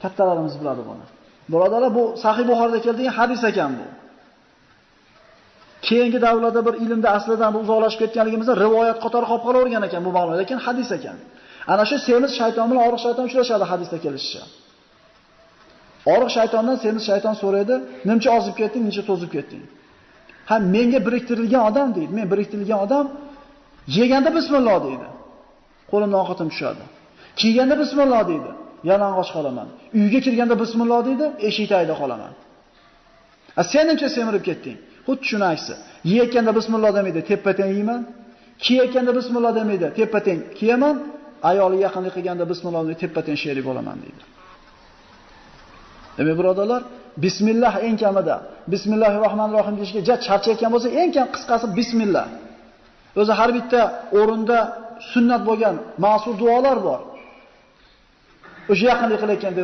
Kattalarimiz biladi buni. Birodalar, bu Sahih Buxoriyda kelgan hadis ekan bu. Keyingi davrlarda bir ilmda aslidan uzoqlashib ketganligimizda rivoyat qatori qolib qolavergan ekan bu ma'lumot, lekin hadis ekan. Ana shu semiz shayton bilan oriq shayton uchrashadi hadisda kelishicha. Oriq shaytondan semiz shayton so'raydi, "Nimcha ozib ketding, nimcha to'zib ketding?" Ha, menga biriktirilgan odam deydi. Men biriktirilgan odam yeganda bismillah deydi. Qo'limdan ovqatim tushadi. Kiyganda bismillah deydi. Yalang'och qolaman. Uyga kirganda bismillah deydi, eshik tagida qolaman. Sen nimcha semirib ketding? Xuddi shuni aksi. Yeyotganda bismillah demaydi, teppa-teng yeyman. Kiyayotganda bismillah demaydi, teppa-teng kiyaman. Ayoli yaqinlik qilganda bismillah demaydi, teppa-teng sherik bo'laman deydi. Demak, birodarlar, bismillah eng kamida. Bismillahirrohmanirrohim deyishga charchayotgan bo'lsa, eng kam qisqasi bismillah. O'zi har bitta o'rinda sunnat bo'lgan ma'sur duolar bor. O'sha yaqinlik qilayotganda